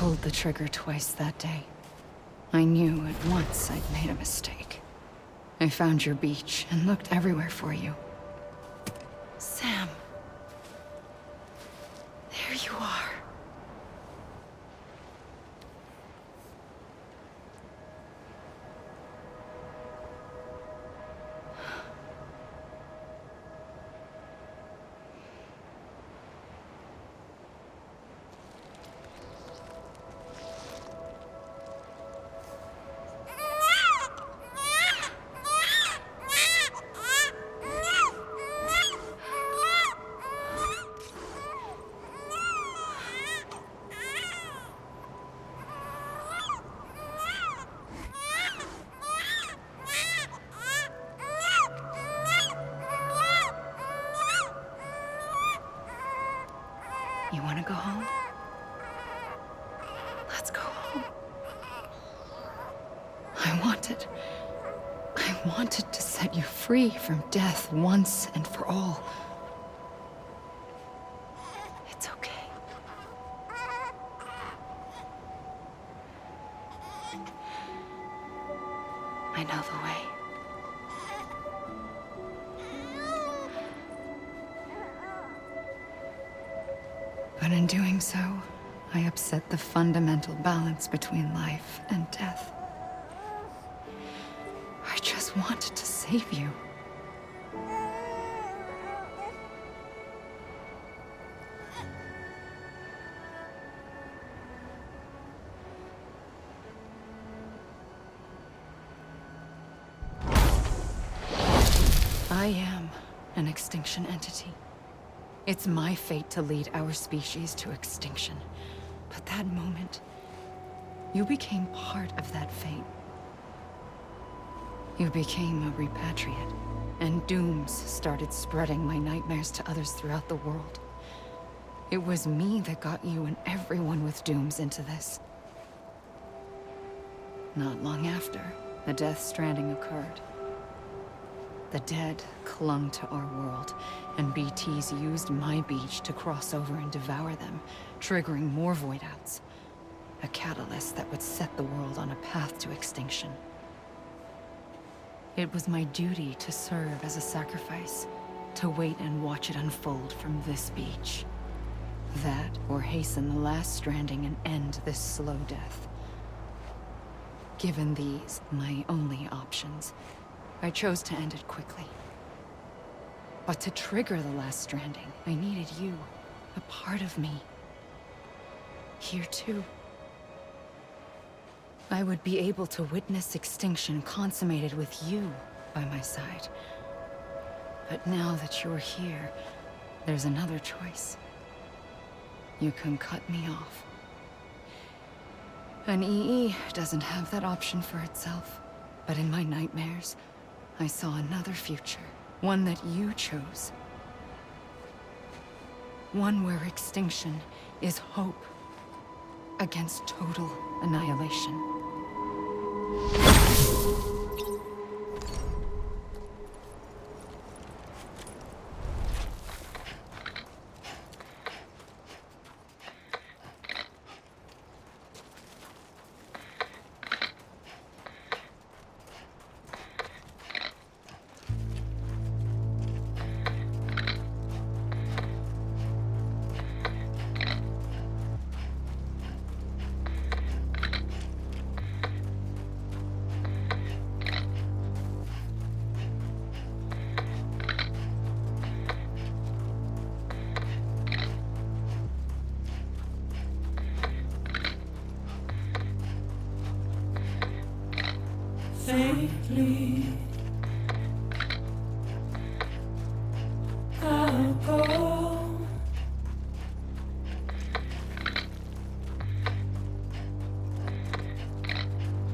pulled the trigger twice that day. I knew at once I'd made a mistake. I found your beach and looked everywhere for you. Sam. There you are. You want to go home? Let's go home. I wanted to set you free from death once and for all. It's okay. I know the way. But in doing so, I upset the fundamental balance between life and death. I just wanted to save you. I am an extinction entity. It's my fate to lead our species to extinction. But that moment, you became part of that fate. You became a repatriate, and dooms started spreading my nightmares to others throughout the world. It was me that got you and everyone with dooms into this. Not long after, the Death Stranding occurred. The dead clung to our world, and BTs used my beach to cross over and devour them, triggering more void-outs. A catalyst that would set the world on a path to extinction. It was my duty to serve as a sacrifice, to wait and watch it unfold from this beach. That, or hasten the last stranding and end this slow death. Given these, my only options, I chose to end it quickly. But to trigger the last stranding, I needed you, a part of me. Here too. I would be able to witness extinction consummated with you by my side. But now that you're here, there's another choice. You can cut me off. An EE doesn't have that option for itself. But in my nightmares, I saw another future. One that you chose. One where extinction is hope against total annihilation. Safely, I'll go.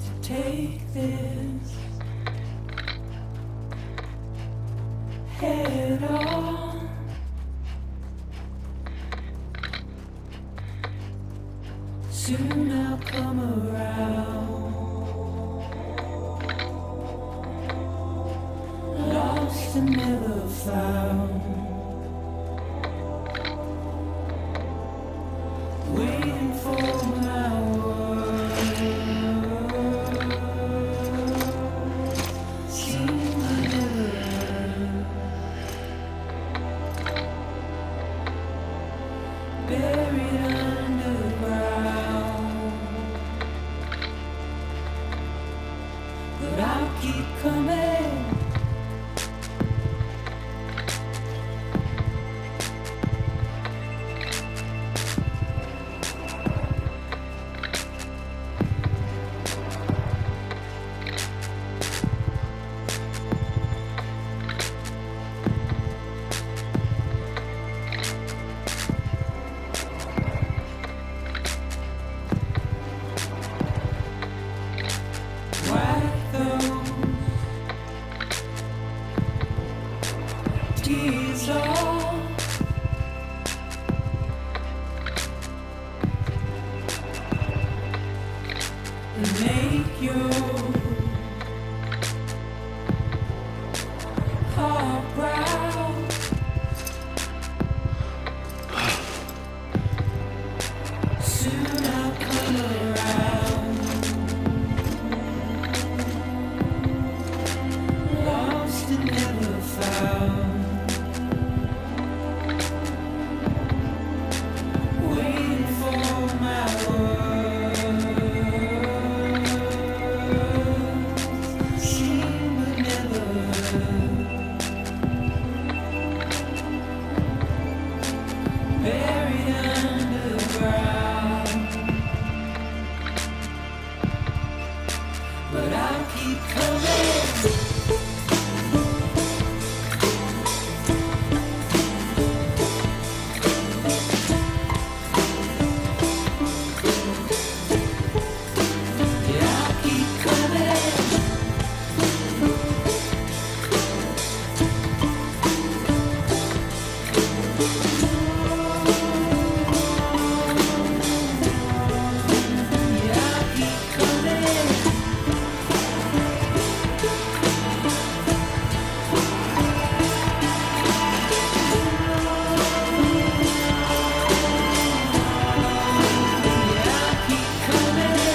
To take this head on. Soon I'll come around. Lost and never found. Waiting for my but I'll keep coming. Wipe those tears off. And make your heart proud. Soon I'll come around. Lost and never found. Waiting for my words. Seen but never heard. Buried underground. But I'll keep coming. Yeah, I'll keep coming. Yeah, I'll keep coming. Yeah, I'll keep coming. Yeah, I'll keep coming. Yeah, I'll keep coming.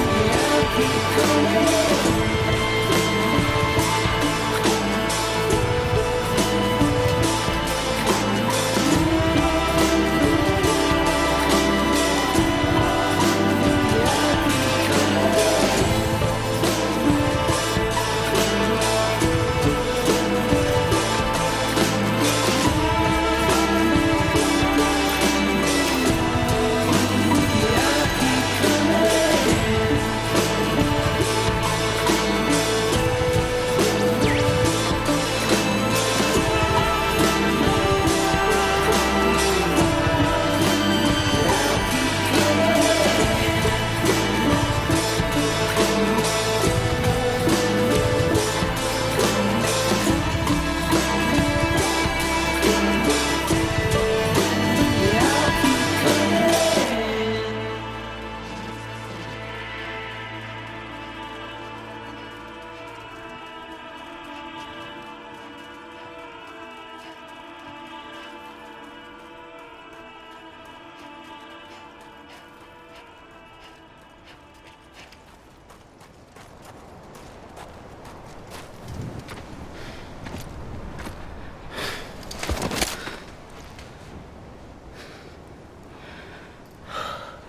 Yeah, I'll keep coming.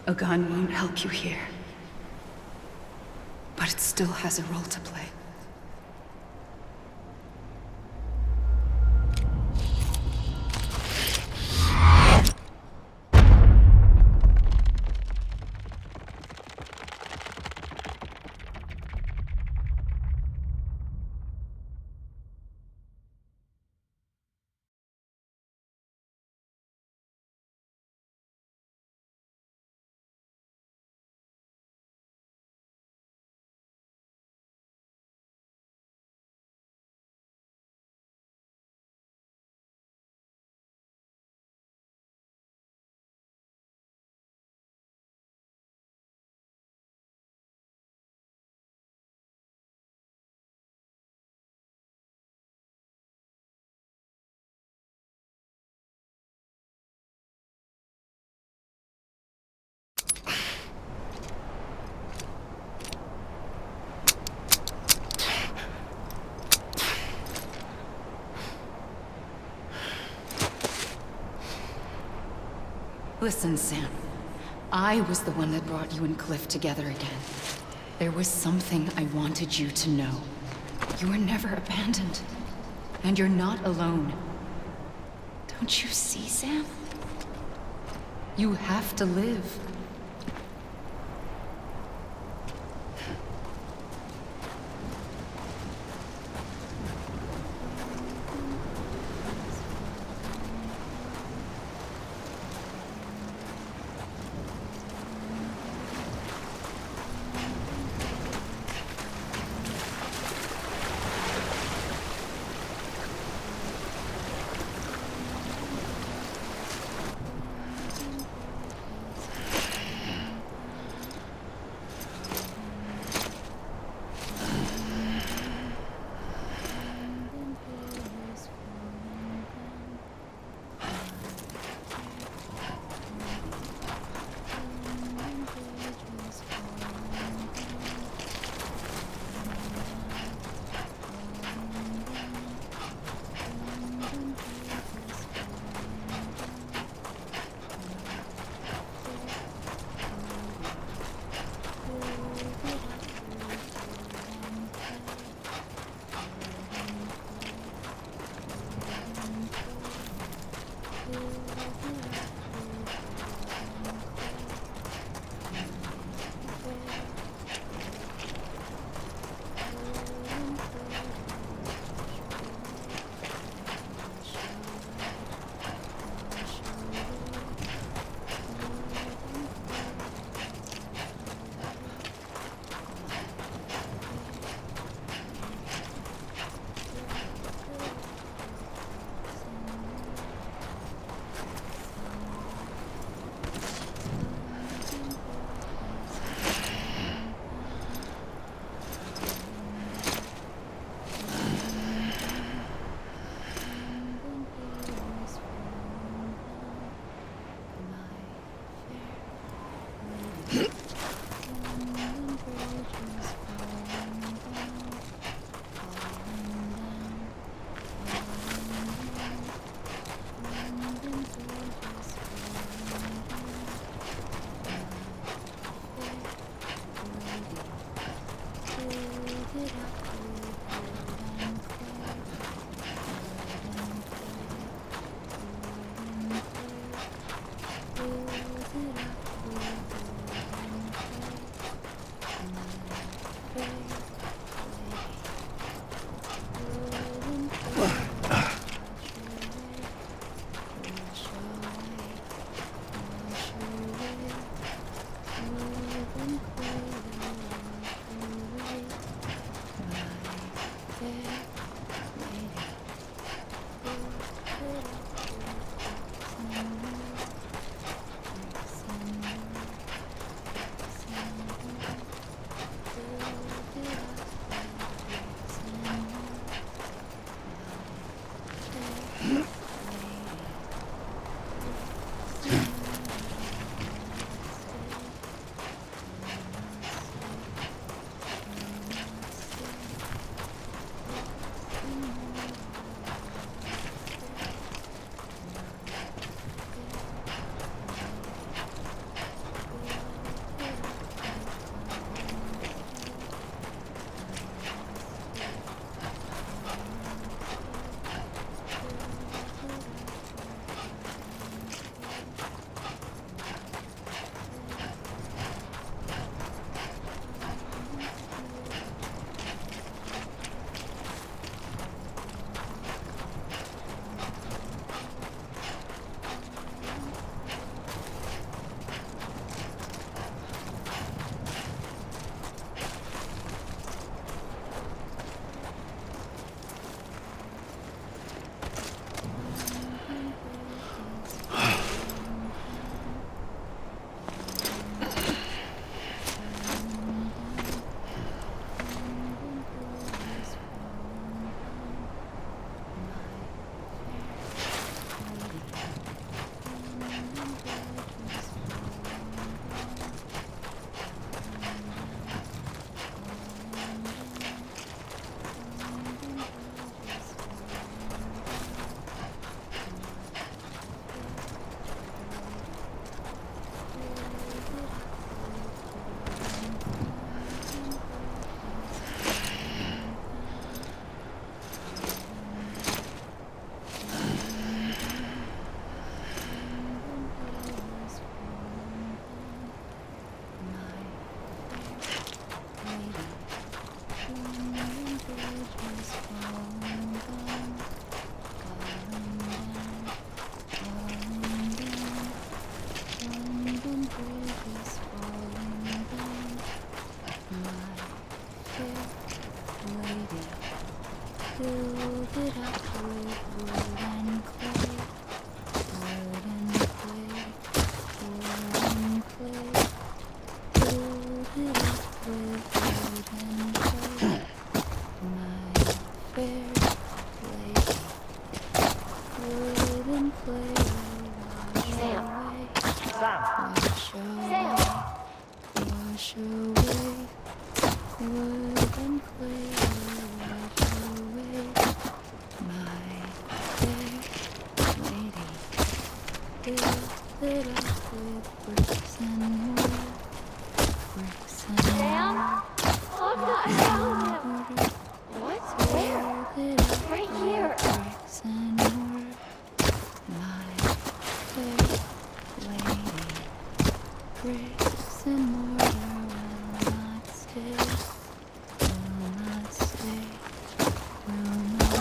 A gun won't help you here. But it still has a role to play. Listen, Sam. I was the one that brought you and Cliff together again. There was something I wanted you to know. You were never abandoned. And you're not alone. Don't you see, Sam? You have to live.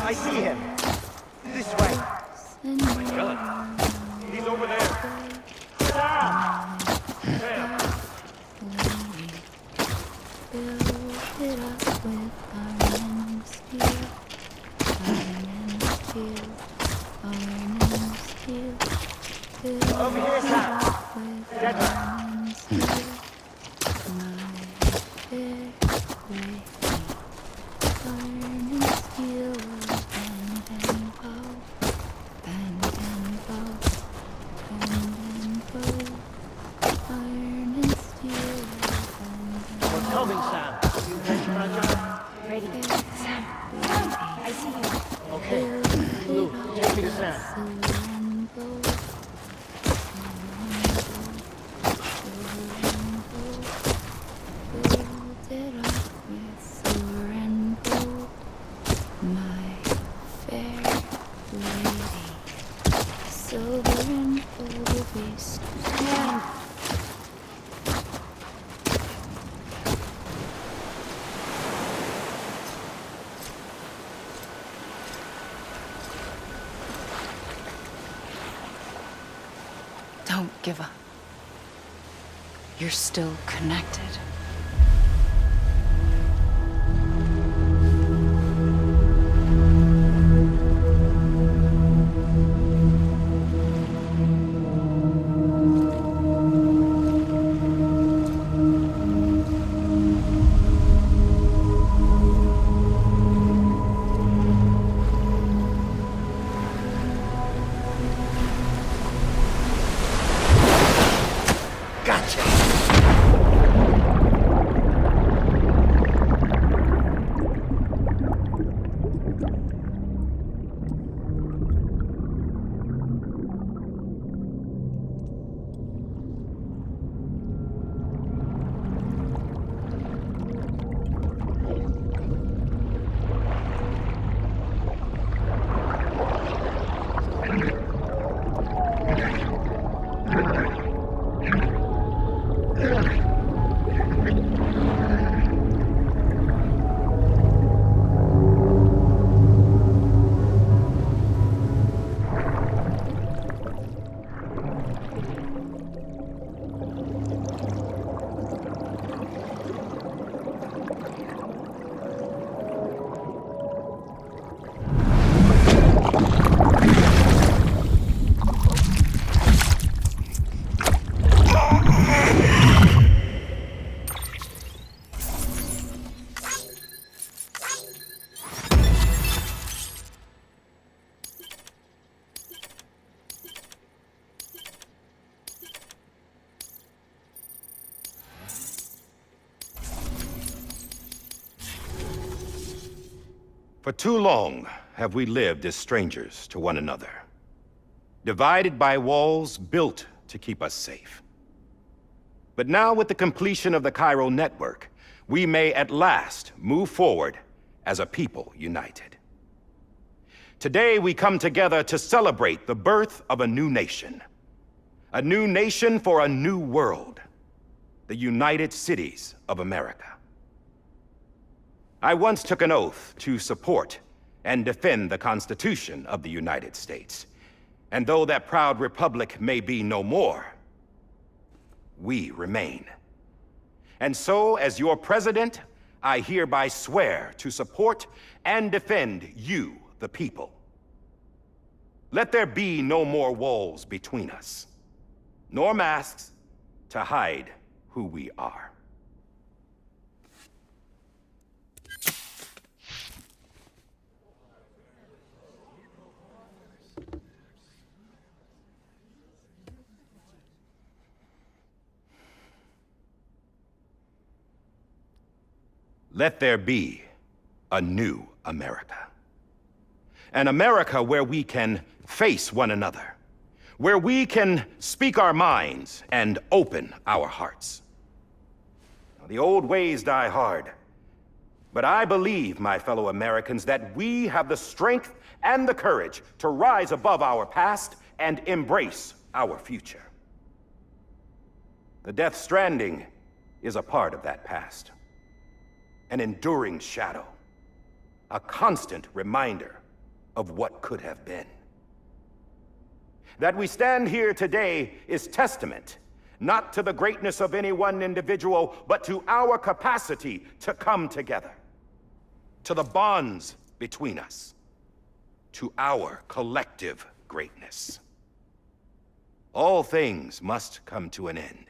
I see him. This way. Oh my God. He's over there. Sam! Sam! Over here, Sam. Dead. We're coming, Sam. You ready for our job? Ready. Sam. Sam. I see you. Okay. Lou, take me to Sam. Don't give up. You're still connected. For too long have we lived as strangers to one another, divided by walls built to keep us safe. But now, with the completion of the Cairo network, we may at last move forward as a people united. Today, we come together to celebrate the birth of a new nation for a new world, the United Cities of America. I once took an oath to support and defend the Constitution of the United States. And though that proud republic may be no more, we remain. And so, as your president, I hereby swear to support and defend you, the people. Let there be no more walls between us, nor masks to hide who we are. Let there be a new America. An America where we can face one another, where we can speak our minds and open our hearts. Now, the old ways die hard, but I believe, my fellow Americans, that we have the strength and the courage to rise above our past and embrace our future. The Death Stranding is a part of that past. An enduring shadow. A constant reminder of what could have been. That we stand here today is testament, not to the greatness of any one individual, but to our capacity to come together. To the bonds between us. To our collective greatness. All things must come to an end,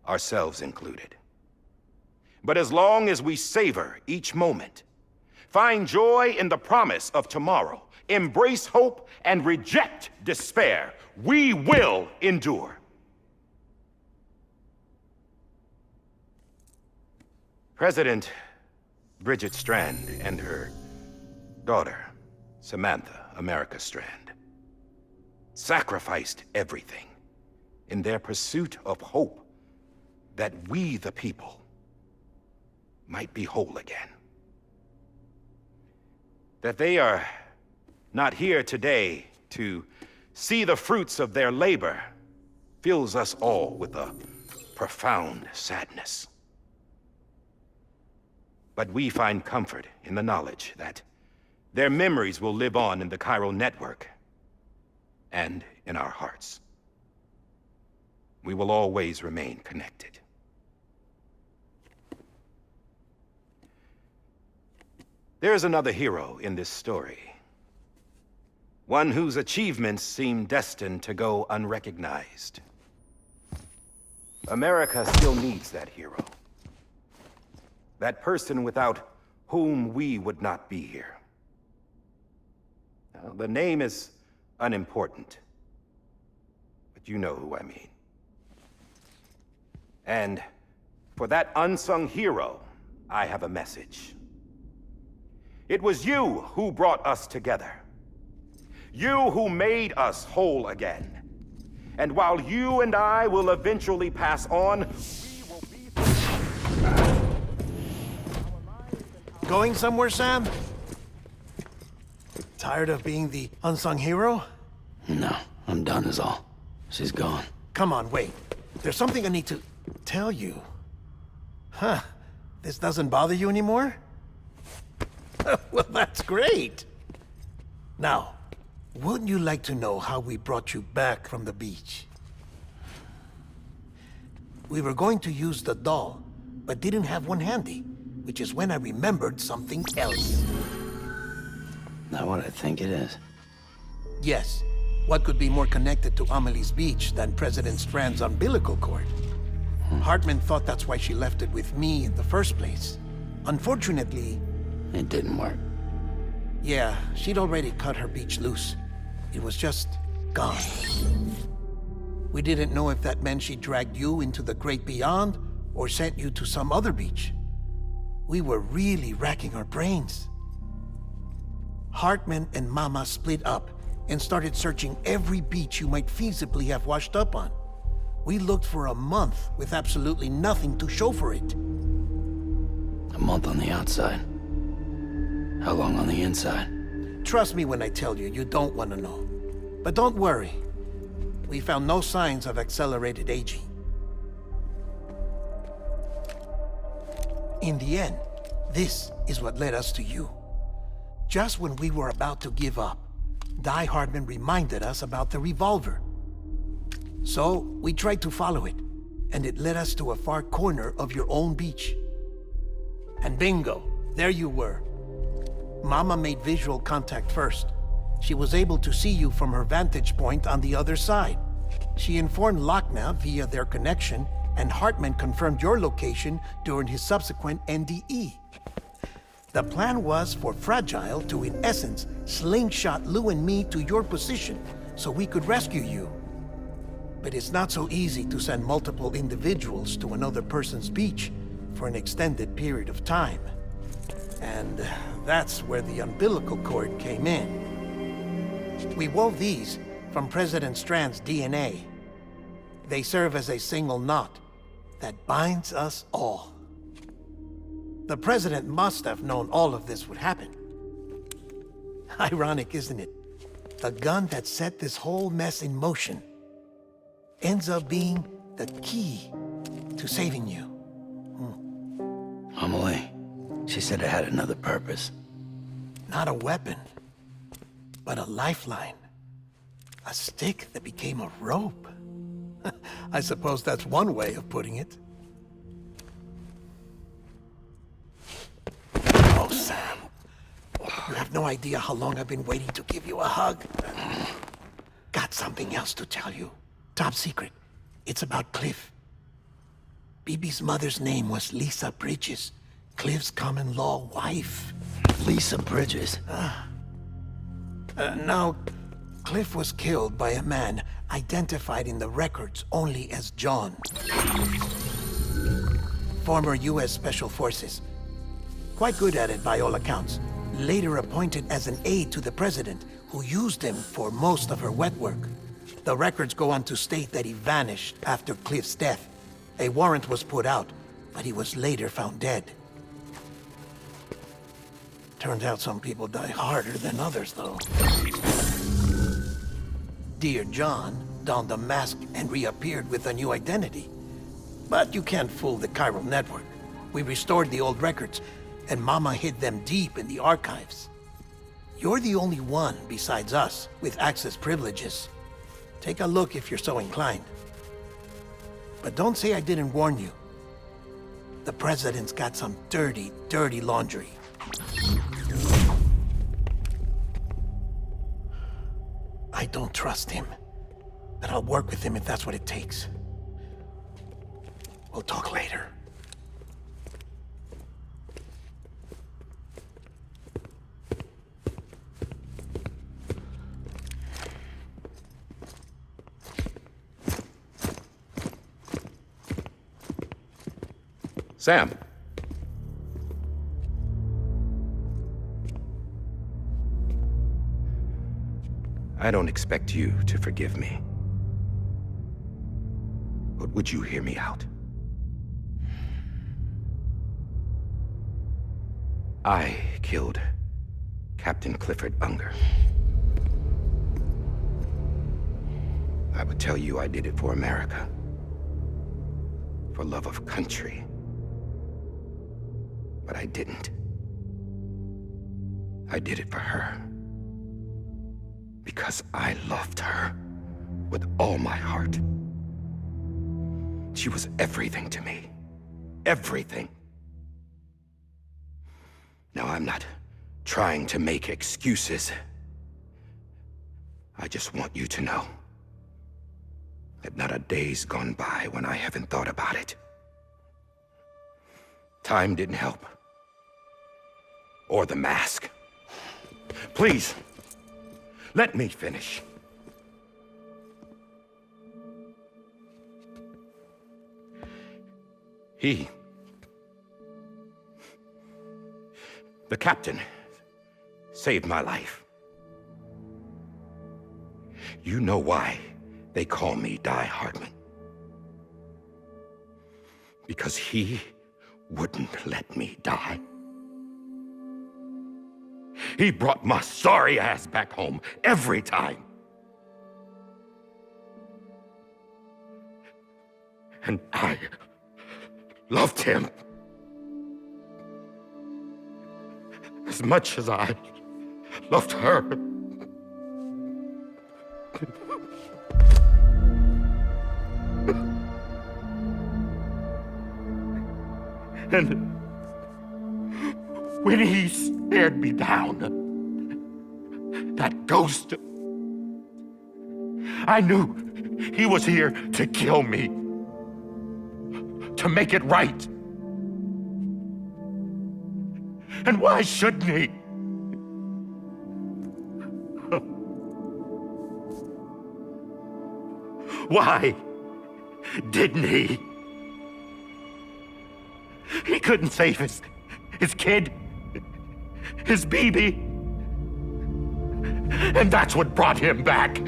ourselves included. But as long as we savor each moment, find joy in the promise of tomorrow, embrace hope, and reject despair, we will endure. President Bridget Strand and her daughter, Samantha America Strand, sacrificed everything in their pursuit of hope that we, the people, might be whole again. That they are not here today to see the fruits of their labor fills us all with a profound sadness. But we find comfort in the knowledge that their memories will live on in the chiral network and in our hearts. We will always remain connected. There is another hero in this story. One whose achievements seem destined to go unrecognized. America still needs that hero. That person without whom we would not be here. Now, the name is unimportant, but you know who I mean. And for that unsung hero, I have a message. It was you who brought us together. You who made us whole again. And while you and I will eventually pass on, we will be... Going somewhere, Sam? Tired of being the unsung hero? No, I'm done is all. She's gone. Come on, wait. There's something I need to tell you. Huh. This doesn't bother you anymore? Well, that's great. Now, wouldn't you like to know how we brought you back from the beach? We were going to use the doll, but didn't have one handy, which is when I remembered something else. Not what I think it is. Yes. What could be more connected to Amelie's beach than President Strand's umbilical cord? Hartman thought that's why she left it with me in the first place. Unfortunately... It didn't work. Yeah, she'd already cut her beach loose. It was just gone. We didn't know if that meant she dragged you into the great beyond or sent you to some other beach. We were really racking our brains. Hartman and Mama split up and started searching every beach you might feasibly have washed up on. We looked for a month with absolutely nothing to show for it. A month on the outside. How long on the inside? Trust me when I tell you, you don't want to know. But don't worry. We found no signs of accelerated aging. In the end, this is what led us to you. Just when we were about to give up, Die Hardman reminded us about the revolver. So, we tried to follow it, and it led us to a far corner of your own beach. And bingo, there you were. Mama made visual contact first. She was able to see you from her vantage point on the other side. She informed Lochna via their connection, and Hartman confirmed your location during his subsequent NDE. The plan was for Fragile to, in essence, slingshot Lou and me to your position so we could rescue you. But it's not so easy to send multiple individuals to another person's beach, for an extended period of time. And that's where the umbilical cord came in. We wove these from President Strand's DNA. They serve as a single knot that binds us all. The President must have known all of this would happen. Ironic, isn't it? The gun that set this whole mess in motion ends up being the key to saving you. Amelie, she said it had another purpose. Not a weapon, but a lifeline. A stick that became a rope. I suppose that's one way of putting it. Oh, Sam. You have no idea how long I've been waiting to give you a hug. Got something else to tell you. Top secret. It's about Cliff. BB's mother's name was Lisa Bridges, Cliff's common-law wife. Lisa Bridges? Now, Cliff was killed by a man identified in the records only as John. Former U.S. Special Forces. Quite good at it by all accounts. Later appointed as an aide to the president, who used him for most of her wet work. The records go on to state that he vanished after Cliff's death. A warrant was put out, but he was later found dead. Turns out some people die harder than others, though. Dear John donned a mask and reappeared with a new identity. But you can't fool the chiral network. We restored the old records, and Mama hid them deep in the archives. You're the only one besides us with access privileges. Take a look if you're so inclined. But don't say I didn't warn you. The president's got some dirty, dirty laundry. I don't trust him, but I'll work with him if that's what it takes. We'll talk later. Sam. I don't expect you to forgive me. But would you hear me out? I killed Captain Clifford Unger. I would tell you I did it for America. For love of country. But I didn't. I did it for her. Because I loved her with all my heart. She was everything to me. Everything. Now, I'm not trying to make excuses. I just want you to know that not a day's gone by when I haven't thought about it. Time didn't help. Or the mask. Please, let me finish. The captain, saved my life. You know why they call me Die Hardman. Because he wouldn't let me die. He brought my sorry ass back home every time. And I loved him as much as I loved her. And when he stared me down, that ghost, I knew he was here to kill me, to make it right. And why shouldn't he? Why didn't he? He couldn't save his kid, his baby. And that's what brought him back.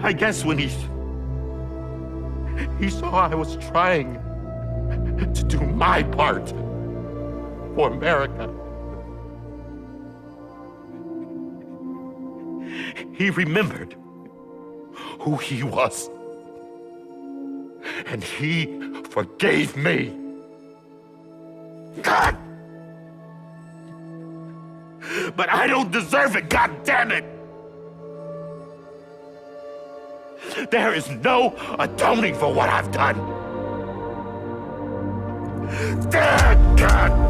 I guess when he saw I was trying to do my part for America, he remembered who he was. And he forgave me. God! But I don't deserve it, God damn it! There is no atoning for what I've done. Damn, God!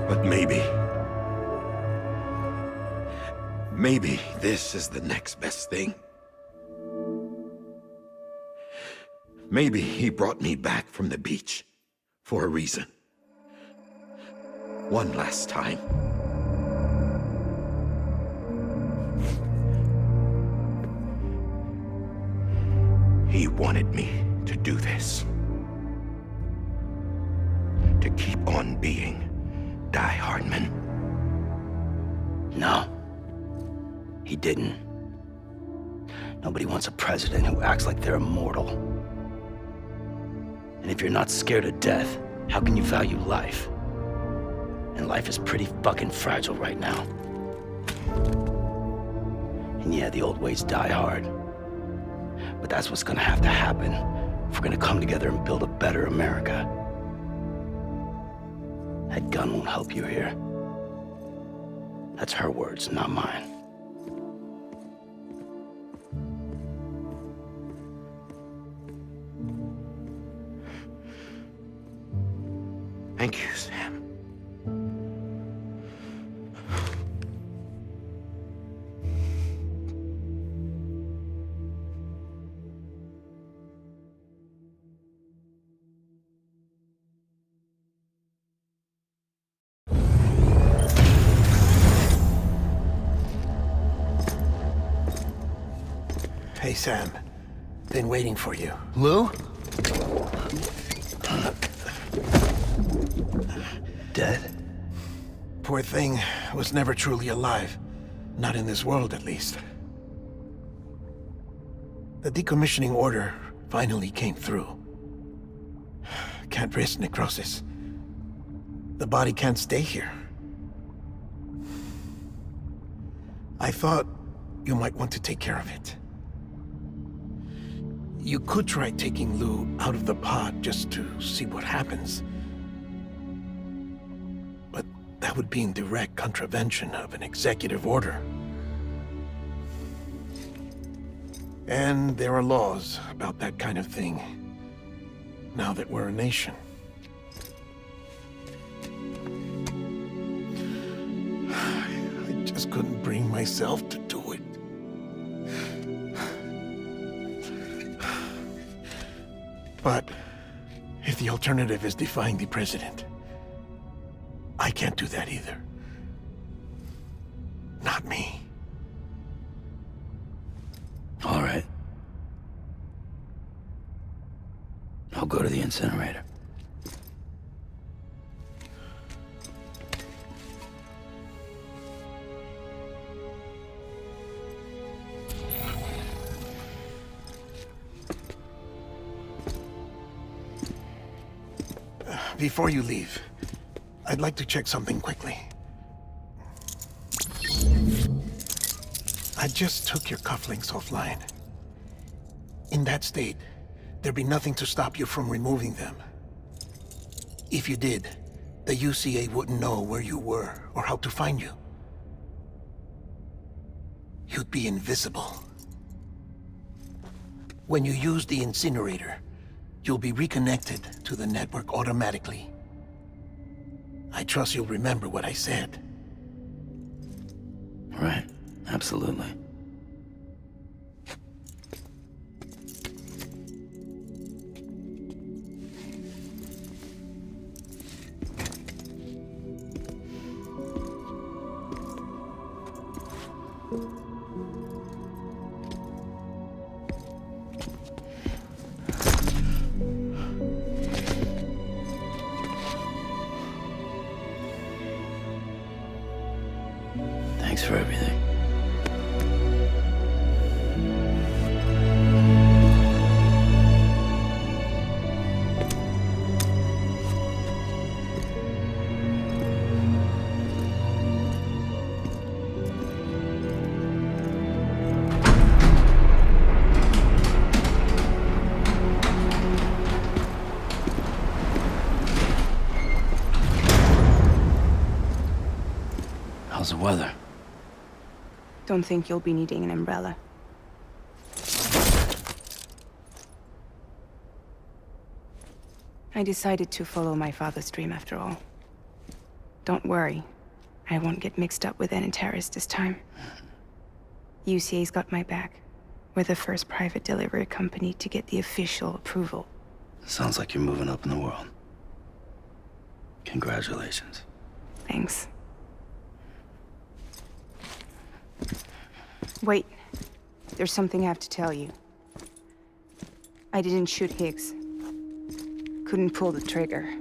But maybe this is the next best thing. Maybe he brought me back from the beach for a reason. One last time. He wanted me to do this. To keep on being Die Hardman. No. He didn't. Nobody wants a president who acts like they're immortal. And if you're not scared of death, how can you value life? And life is pretty fucking fragile right now. And yeah, the old ways die hard. But that's what's gonna have to happen if we're gonna come together and build a better America. That gun won't help you here. That's her words, not mine. Thank you, Sam. Hey, Sam. Been waiting for you. Lou? Dead? Poor thing was never truly alive. Not in this world, at least. The decommissioning order finally came through. Can't risk necrosis. The body can't stay here. I thought you might want to take care of it. You could try taking Lou out of the pod just to see what happens. But that would be in direct contravention of an executive order. And there are laws about that kind of thing, now that we're a nation. I just couldn't bring myself to do it. But if the alternative is defying the president, I can't do that either. Not me. All right. I'll go to the incinerator. Before you leave, I'd like to check something quickly. I just took your cufflinks offline. In that state, there'd be nothing to stop you from removing them. If you did, the UCA wouldn't know where you were or how to find you. You'd be invisible. When you use the incinerator, you'll be reconnected to the network automatically. I trust you'll remember what I said. Right, absolutely. Thanks for everything. How's the weather? Don't think you'll be needing an umbrella. I decided to follow my father's dream after all. Don't worry. I won't get mixed up with any terrorists this time. UCA's got my back. We're the first private delivery company to get the official approval. Sounds like you're moving up in the world. Congratulations. Thanks. Wait. There's something I have to tell you. I didn't shoot Higgs. Couldn't pull the trigger.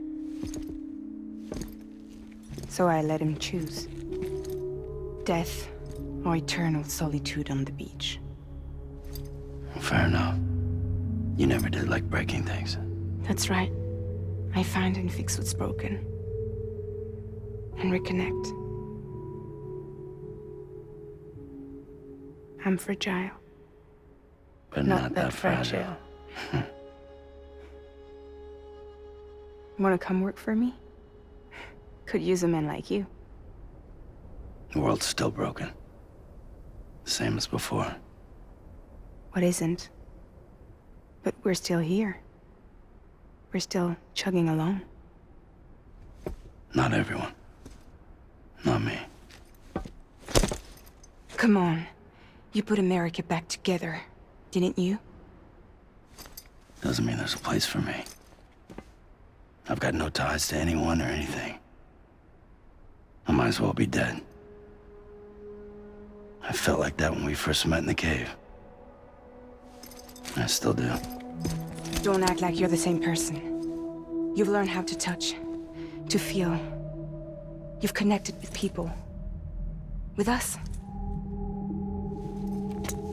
So I let him choose. Death or eternal solitude on the beach. Fair enough. You never did like breaking things. That's right. I find and fix what's broken. And reconnect. I'm fragile. But not that fragile. Wanna come work for me? Could use a man like you. The world's still broken. Same as before. What isn't? But we're still here. We're still chugging along. Not everyone. Not me. Come on. You put America back together, didn't you? Doesn't mean there's a place for me. I've got no ties to anyone or anything. I might as well be dead. I felt like that when we first met in the cave. I still do. Don't act like you're the same person. You've learned how to touch, to feel. You've connected with people. With us.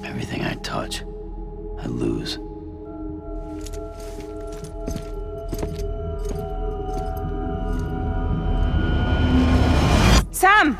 Everything I touch, I lose. Sam!